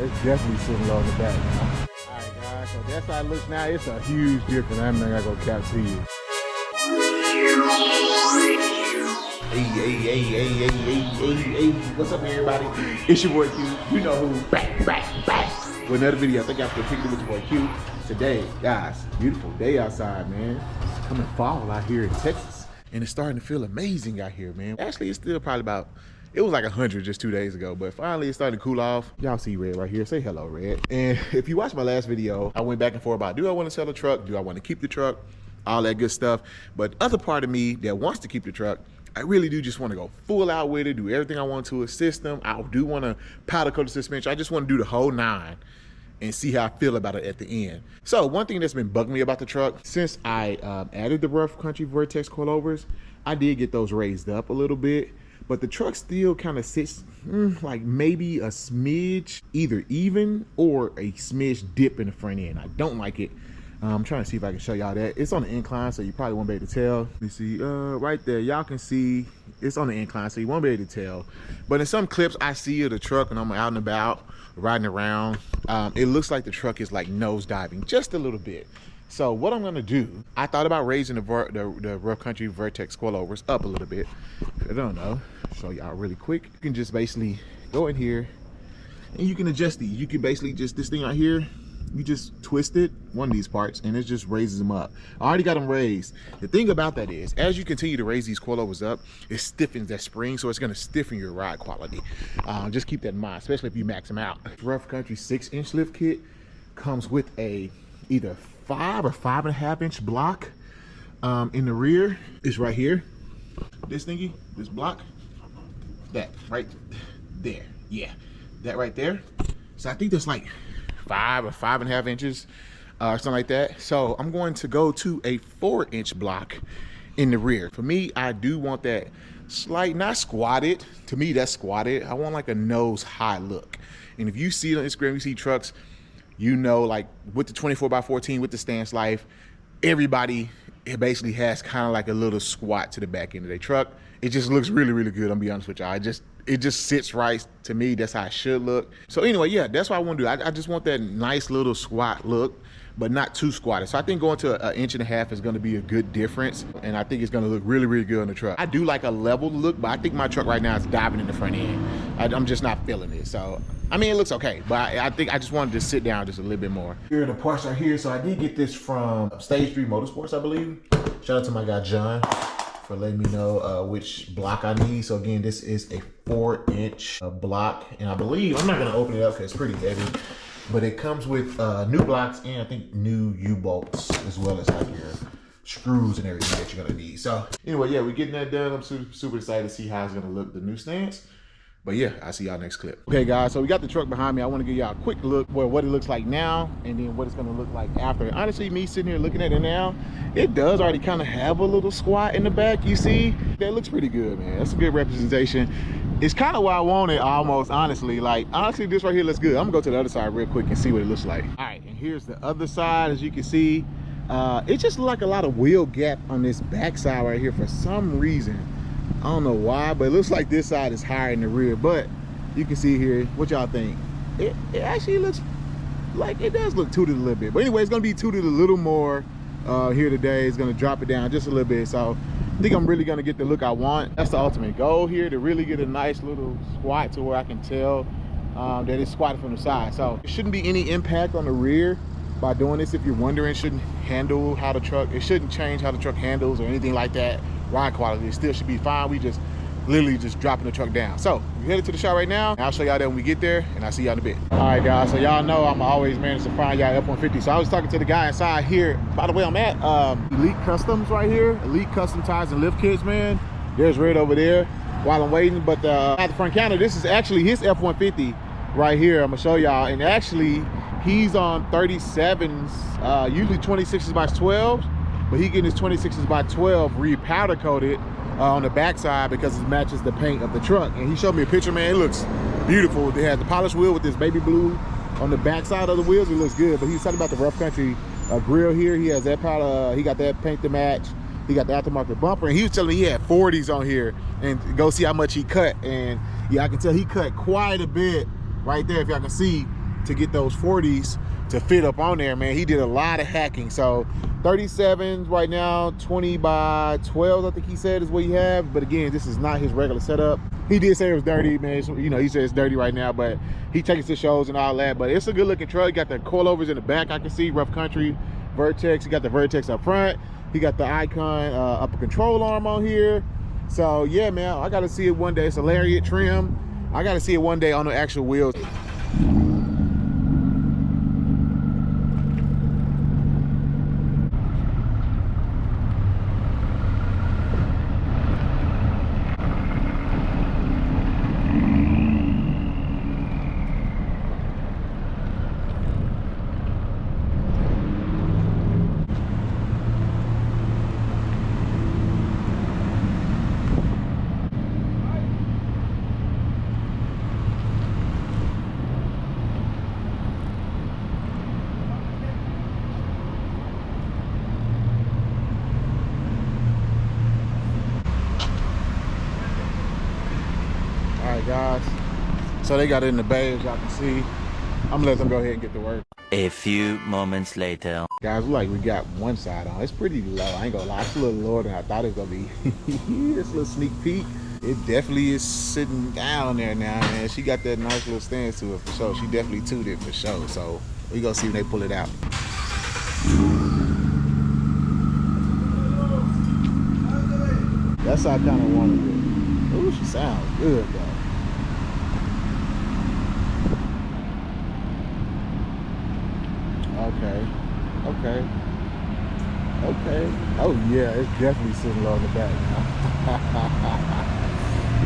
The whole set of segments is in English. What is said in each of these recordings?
it's definitely sitting low in the back now. All right, guys, so that's how it looks now. It's a huge difference. I'm not gonna cap to you. Hey, what's up, everybody? It's your boy Q. You know who. Back with another video. Thank y'all for kicking it with your boy Q. Today, guys, beautiful day outside, man. It's coming fall out here in Texas, and it's starting to feel amazing out here, man. Actually, it's still probably about, it was like 100 just 2 days ago, but finally it's starting to cool off. Y'all see Red right here. Say hello, Red. And if you watched my last video, I went back and forth about, do I want to sell the truck? Do I want to keep the truck? All that good stuff. But other part of me that wants to keep the truck, I really do just want to go full out with it, do everything I want to a system. I do want to powder coat the suspension. I just want to do the whole 9 and see how I feel about it at the end. So one thing that's been bugging me about the truck, since I added the rough country vertex coilovers, I did get those raised up a little bit, but the truck still kind of sits like maybe a smidge, either even or a smidge dip in the front end. I don't like it. I'm trying to see if I can show y'all that. It's on the incline, so you probably won't be able to tell. Let me see, right there, y'all can see it's on the incline, so you won't be able to tell. But in some clips I see of the truck when I'm out and about, riding around, it looks like the truck is like nose diving just a little bit. So what I'm gonna do, I thought about raising the rough country vertex coilovers up a little bit. I don't know, show y'all really quick. You can just basically go in here and you can adjust these. You can basically just, this thing right here, you just twist it, one of these parts, and it just raises them up. I already got them raised. The thing about that is, as you continue to raise these coilovers up, it stiffens that spring, so it's gonna stiffen your ride quality. Just keep that in mind, especially if you max them out. Rough Country 6-inch lift kit comes with a either 5 or 5.5 inch block in the rear. It's right here. This thingy, this block, that right there. Yeah, that right there. So I think that's like 5 or 5.5 inches, something like that. So I'm going to go to a 4-inch block in the rear. For me, I do want that slight, not squatted. To me, that's squatted. I want like a nose high look. And if you see it on Instagram, you see trucks, you know, like with the 24x14, with the stance life, everybody, it basically has kind of like a little squat to the back end of their truck. It just looks really, really good. I'm gonna be honest with y'all. It just sits right to me. That's how it should look. So anyway, yeah, that's what I want to do. I just want that nice little squat look, but not too squatted. So I think going to an 1.5 inches is going to be a good difference, and I think it's going to look really, really good on the truck. I do like a level look, but I think my truck right now is diving in the front end. I'm just not feeling it. So I mean, it looks okay, but I think I just wanted to sit down just a little bit more. Here are the parts right here. So I did get this from Stage 3 Motorsports, I believe. Shout out to my guy John for letting me know which block I need. So again, this is a 4-inch block, and I believe, I'm not gonna open it up because it's pretty heavy, but it comes with new blocks and I think new U-bolts, as well as like your screws and everything that you're gonna need. So anyway, yeah, we're getting that done. I'm super excited to see how it's gonna look, the new stance. But yeah, I'll see y'all next clip. Okay guys, so we got the truck behind me. I want to give y'all a quick look at what it looks like now, and then what it's going to look like after. Honestly, me sitting here looking at it now, it does already kind of have a little squat in the back. You see, that looks pretty good, man. That's a good representation. It's kind of what I wanted almost, honestly. Like, honestly, this right here looks good. I'm gonna go to the other side real quick and see what it looks like. All right, and here's the other side. As you can see, it just like a lot of wheel gap on this back side right here for some reason. I don't know why, but it looks like this side is higher in the rear. But you can see here, what y'all think? It actually looks like, it does look tooted a little bit. But anyway, it's gonna be tooted a little more here today. It's gonna drop it down just a little bit. So I think I'm really gonna get the look I want. That's the ultimate goal here, to really get a nice little squat to where I can tell that it's squatted from the side. So it shouldn't be any impact on the rear by doing this. If you're wondering, it shouldn't handle how the truck, it shouldn't change how the truck handles or anything like that. Ride quality, it still should be fine. We just literally just dropping the truck down. So we're headed to the shop right now. I'll show y'all that when we get there, and I'll see y'all in a bit. All right guys, so y'all know I'm always managed to find y'all F150. So I was talking to the guy inside here. By the way, I'm at Elite Customs right here. Elite Custom Tires and Lift Kits, man. There's Red over there while I'm waiting. But at the front counter, this is actually his F150 right here. I'm gonna show y'all. And actually, he's on 37s, usually 26s by 12s. But he getting his 26s by 12 re-powder coated on the backside because it matches the paint of the truck. And he showed me a picture, man. It looks beautiful. They had the polished wheel with this baby blue on the backside of the wheels. It looks good. But he was talking about the Rough Country grill here. He has that powder. He got that paint to match. He got the aftermarket bumper. And he was telling me he had 40s on here. And go see how much he cut. And yeah, I can tell he cut quite a bit right there, if y'all can see. to get those 40s to fit up on there, man. He did a lot of hacking. So 37s right now, 20 by 12, I think he said is what he have. But again, this is not his regular setup. He did say it was dirty, man. So, you know, he said it's dirty right now, but he takes it to shows and all that. But it's a good looking truck. He got the coilovers in the back, I can see, rough country, Vertex. He got the Vertex up front. He got the Icon upper control arm on here. So yeah, man, I gotta see it one day. It's a Lariat trim. I gotta see it one day on the actual wheels. Guys, so they got it in the bay, as y'all can see. I'm gonna let them go ahead and get to work. A few moments later. Guys, like we got one side on. It's pretty low, I ain't gonna lie. It's a little lower than I thought it was gonna be. It's a little sneak peek. It definitely is sitting down there now, man. She got that nice little stance to it for sure. She definitely tuned it for sure. So we gonna see when they pull it out. That's how I kind of wanted it. Ooh, she sounds good though. Okay. Oh yeah, it's definitely sitting low in the back now.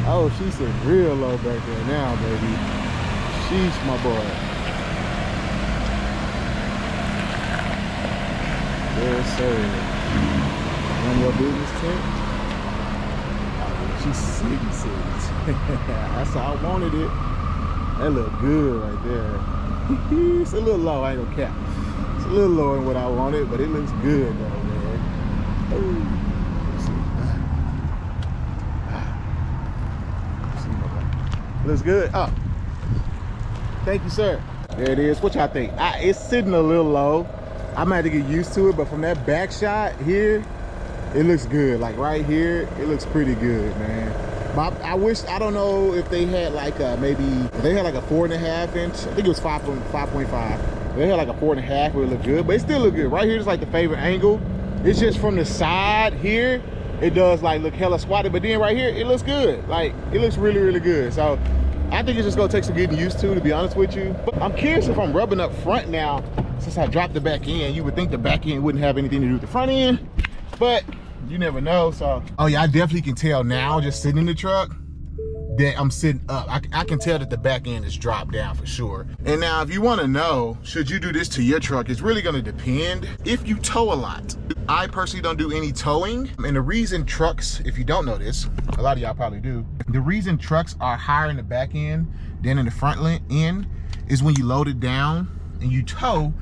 Oh, she's sitting real low back there now, baby. She's my boy. Yes, sir. Run your business tent? Oh, she's sitting. That's how I wanted it. That look good right there. It's a little low, I ain't gonna cap. It's a little lower than what I wanted, but it looks good though, man. Ooh. Let's see. Looks good. Oh, thank you, sir. There it is. What y'all think? It's sitting a little low. I might have to get used to it, but from that back shot here, it looks good. Like right here, it looks pretty good, man. But I wish, I don't know if they had like maybe, if they had like a 4.5 inch, I think it was 5.5. They had like a 4.5, it would look good, but it still look good. Right here is like the favorite angle. It's just from the side here, it does like look hella squatted, but then right here, it looks good. Like, it looks really, really good. So I think it's just gonna take some getting used to be honest with you. But I'm curious if I'm rubbing up front now, since I dropped the back end. You would think the back end wouldn't have anything to do with the front end, but you never know. So, oh yeah, I definitely can tell now, just sitting in the truck, that I'm sitting up. I can tell that the back end is dropped down for sure. And now if you want to know, should you do this to your truck, it's really going to depend if you tow a lot. I personally don't do any towing. And the reason trucks, if you don't know this, a lot of y'all probably do, the reason trucks are higher in the back end than in the front end is when you load it down and you tow,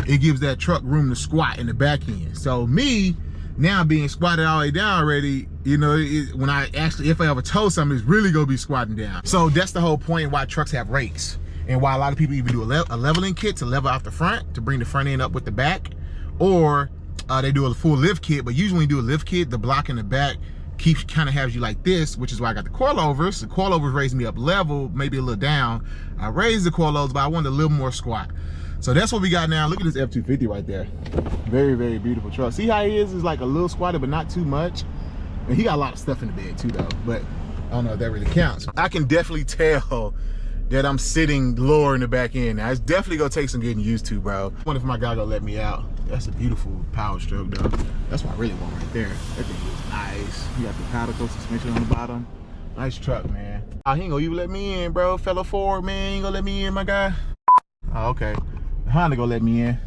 it gives that truck room to squat in the back end. So me, now being squatted all the way down already, you know, when I actually, if I ever tow something, it's really gonna be squatting down. So that's the whole point why trucks have rakes, and why a lot of people even do a leveling kit to level out the front, to bring the front end up with the back, or they do a full lift kit. But usually when you do a lift kit, the block in the back kind of has you like this, which is why I got the coilovers. The coilovers raised me up level, maybe a little down. I raised the coilovers, but I wanted a little more squat. So that's what we got now. Look at this F250 right there. Very, very beautiful truck. See how he is like a little squatted, but not too much. And he got a lot of stuff in the bed too though, but I don't know if that really counts. I can definitely tell that I'm sitting lower in the back end now. It's definitely gonna take some getting used to, bro. I wonder if my guy gonna let me out. That's a beautiful power stroke though. That's what I really want right there. That thing is nice. You got the paddle suspension on the bottom. Nice truck, man. Oh, he ain't gonna even let me in, bro. Fellow Ford, man, he ain't gonna let me in, my guy. Oh, okay. Honda gonna let me in.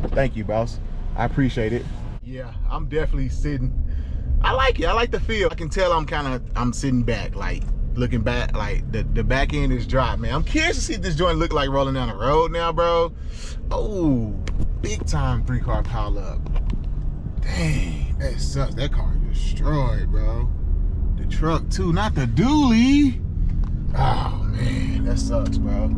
Thank you, boss. I appreciate it. Yeah, I'm definitely sitting. I like it. I like the feel. I can tell I'm sitting back, like looking back, like the back end is dropped, man. I'm curious to see what this joint look like rolling down the road now, bro. Oh, big time 3-car pile up. Dang, that sucks. That car is destroyed, bro. The truck too, not the dually. Oh man, that sucks, bro.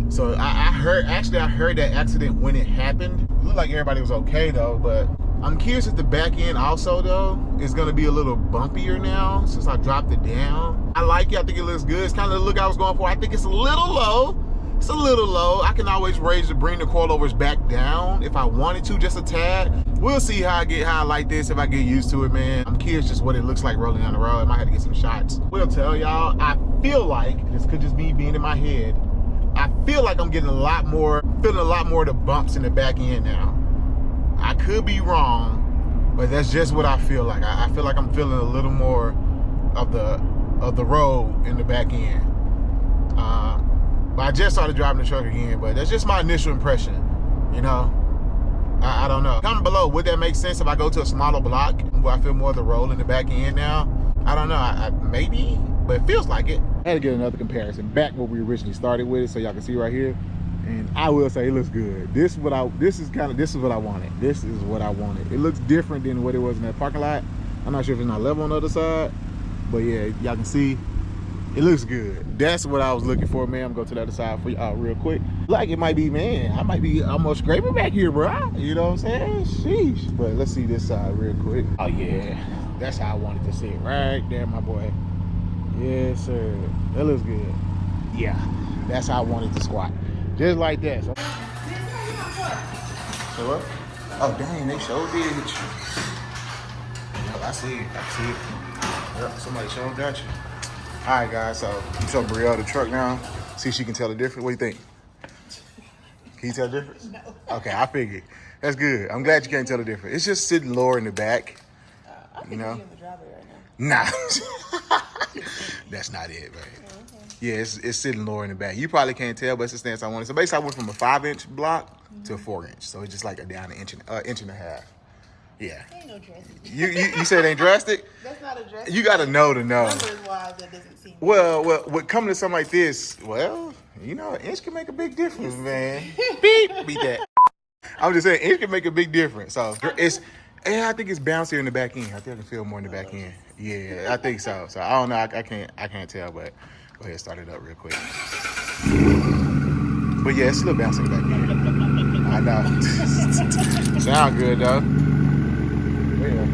So I heard that accident when it happened. It looked like everybody was okay though, but I'm curious if the back end also though is gonna be a little bumpier now since I dropped it down. I like it, I think it looks good. It's kind of the look I was going for. I think it's a little low. It's a little low. I can always bring the coilovers back down if I wanted to, just a tad. We'll see how I like this, if I get used to it, man. I'm curious just what it looks like rolling down the road. I might have to get some shots. We'll tell y'all, I feel like, this could just be being in my head, I feel like I'm getting feeling a lot more of the bumps in the back end now. I could be wrong, but that's just what I feel like. I feel like I'm feeling a little more of the road in the back end. But I just started driving the truck again, but that's just my initial impression, you know? I don't know. Comment below, would that make sense if I go to a smaller block where I feel more of the roll in the back end now? I don't know, maybe, but it feels like it. I had to get another comparison back where we originally started with it so y'all can see right here. And I will say it looks good. This is what I wanted. This is what I wanted. It looks different than what it was in that parking lot. I'm not sure if it's not level on the other side, but yeah, y'all can see it looks good. That's what I was looking for, man. I'm going to go to the other side for y'all real quick. Like it might be, man, I might be almost scraping back here, bro. You know what I'm saying? Sheesh. But let's see this side real quick. Oh yeah, that's how I wanted to see it right there, my boy. Yes, sir. That looks good. Yeah, that's how I wanted to squat. Just like that. So what? Oh, dang, they showed did. Yep, I see it. Yep, somebody showed got you. All right, guys, so I'm showing Brielle the truck now. See if she can tell the difference. What do you think? Can you tell the difference? No. Okay, I figured. That's good. I'm glad you can't tell the difference. It's just sitting lower in the back. I think you're in the driveway right now. Nah. That's not it, man. Okay. Yeah, it's sitting lower in the back. You probably can't tell, but it's the stance I wanted. So basically, I went from a 5-inch block to a 4-inch. So it's just like down an inch and a half. Yeah. Ain't no drastic. You said it ain't drastic? That's not a drastic. You gotta know to know. Numbers-wise, that doesn't seem. Well, with coming to something like this, well, you know, an inch can make a big difference, man. Beat that. I'm just saying, inch can make a big difference. So I think it's bouncier in the back end. I think I can feel more in the back end. Yeah, I think so. So I don't know. I can't tell, but go ahead, start it up real quick. But yeah, it's a little bouncy in the back end. I know. Sound good though. Yeah.